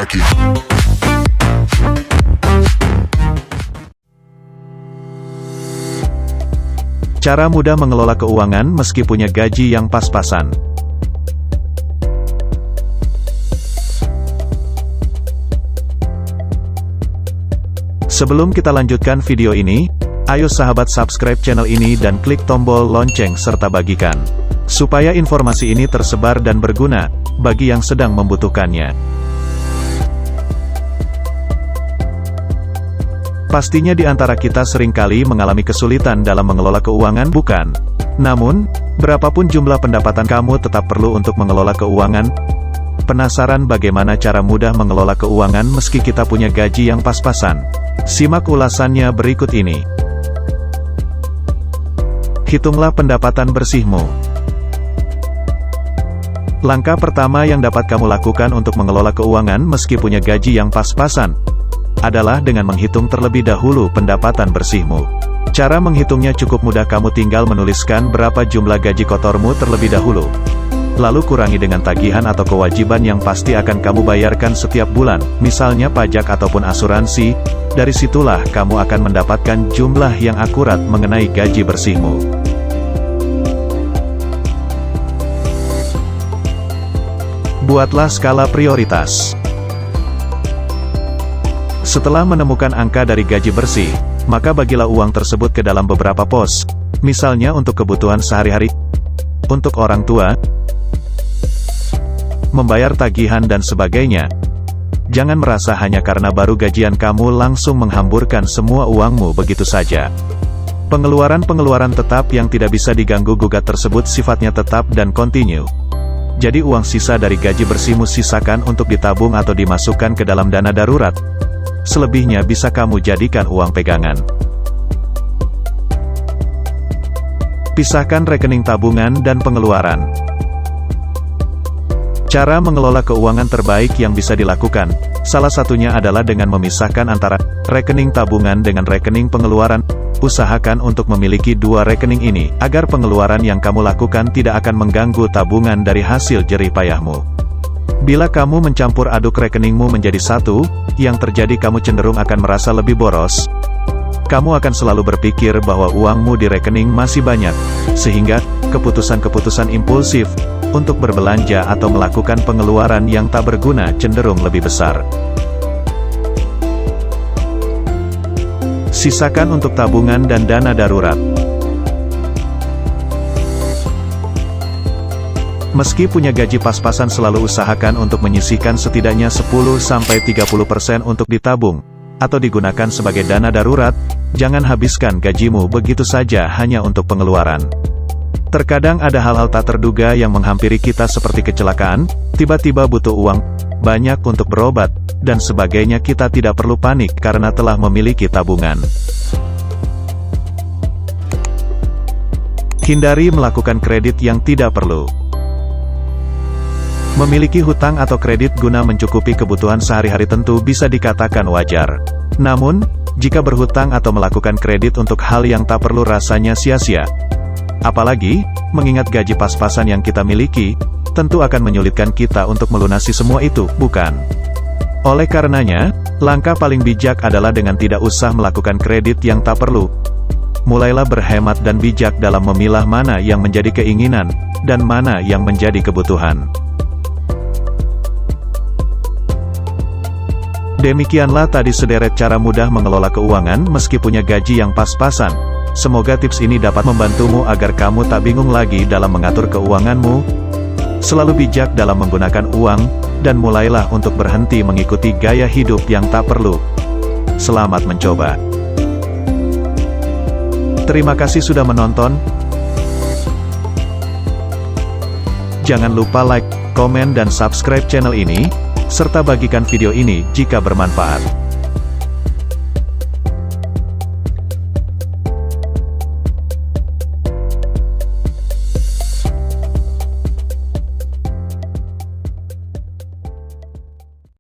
bracket. Cara mudah mengelola keuangan meski punya gaji yang pas-pasan. Sebelum kita lanjutkan video ini, ayo sahabat subscribe channel ini dan klik tombol lonceng serta bagikan, supaya informasi ini tersebar dan berguna bagi yang sedang membutuhkannya. Pastinya di antara kita seringkali mengalami kesulitan dalam mengelola keuangan, bukan? Namun, berapapun jumlah pendapatan kamu tetap perlu untuk mengelola keuangan. Penasaran bagaimana cara mudah mengelola keuangan meski kita punya gaji yang pas-pasan? Simak ulasannya berikut ini. Hitunglah pendapatan bersihmu. Langkah pertama yang dapat kamu lakukan untuk mengelola keuangan meski punya gaji yang pas-pasan adalah dengan menghitung terlebih dahulu pendapatan bersihmu. Cara menghitungnya cukup mudah, kamu tinggal menuliskan berapa jumlah gaji kotormu terlebih dahulu. Lalu kurangi dengan tagihan atau kewajiban yang pasti akan kamu bayarkan setiap bulan, misalnya pajak ataupun asuransi. Dari situlah kamu akan mendapatkan jumlah yang akurat mengenai gaji bersihmu. Buatlah skala prioritas. Setelah menemukan angka dari gaji bersih, maka bagilah uang tersebut ke dalam beberapa pos, misalnya untuk kebutuhan sehari-hari, untuk orang tua, membayar tagihan dan sebagainya. Jangan merasa hanya karena baru gajian kamu langsung menghamburkan semua uangmu begitu saja. Pengeluaran-pengeluaran tetap yang tidak bisa diganggu-gugat tersebut sifatnya tetap dan kontinu. Jadi uang sisa dari gaji bersihmu sisakan untuk ditabung atau dimasukkan ke dalam dana darurat. Selebihnya bisa kamu jadikan uang pegangan. Pisahkan rekening tabungan dan pengeluaran. Cara mengelola keuangan terbaik yang bisa dilakukan, salah satunya adalah dengan memisahkan antara rekening tabungan dengan rekening pengeluaran. Usahakan untuk memiliki dua rekening ini, agar pengeluaran yang kamu lakukan tidak akan mengganggu tabungan dari hasil jerih payahmu. Bila kamu mencampur aduk rekeningmu menjadi satu, yang terjadi kamu cenderung akan merasa lebih boros. Kamu akan selalu berpikir bahwa uangmu di rekening masih banyak, sehingga keputusan-keputusan impulsif untuk berbelanja atau melakukan pengeluaran yang tak berguna cenderung lebih besar. Sisakan untuk tabungan dan dana darurat. Meski punya gaji pas-pasan, selalu usahakan untuk menyisihkan setidaknya 10-30% untuk ditabung, atau digunakan sebagai dana darurat. Jangan habiskan gajimu begitu saja hanya untuk pengeluaran. Terkadang ada hal-hal tak terduga yang menghampiri kita seperti kecelakaan, tiba-tiba butuh uang banyak untuk berobat, dan sebagainya. Kita tidak perlu panik karena telah memiliki tabungan. Hindari melakukan kredit yang tidak perlu. Memiliki hutang atau kredit guna mencukupi kebutuhan sehari-hari tentu bisa dikatakan wajar. Namun, jika berhutang atau melakukan kredit untuk hal yang tak perlu, rasanya sia-sia. Apalagi, mengingat gaji pas-pasan yang kita miliki, tentu akan menyulitkan kita untuk melunasi semua itu, bukan? Oleh karenanya, langkah paling bijak adalah dengan tidak usah melakukan kredit yang tak perlu. Mulailah berhemat dan bijak dalam memilah mana yang menjadi keinginan, dan mana yang menjadi kebutuhan. Demikianlah tadi sederet cara mudah mengelola keuangan meski punya gaji yang pas-pasan. Semoga tips ini dapat membantumu agar kamu tak bingung lagi dalam mengatur keuanganmu. Selalu bijak dalam menggunakan uang, dan mulailah untuk berhenti mengikuti gaya hidup yang tak perlu. Selamat mencoba. Terima kasih sudah menonton. Jangan lupa like, komen dan subscribe channel ini, serta bagikan video ini jika bermanfaat.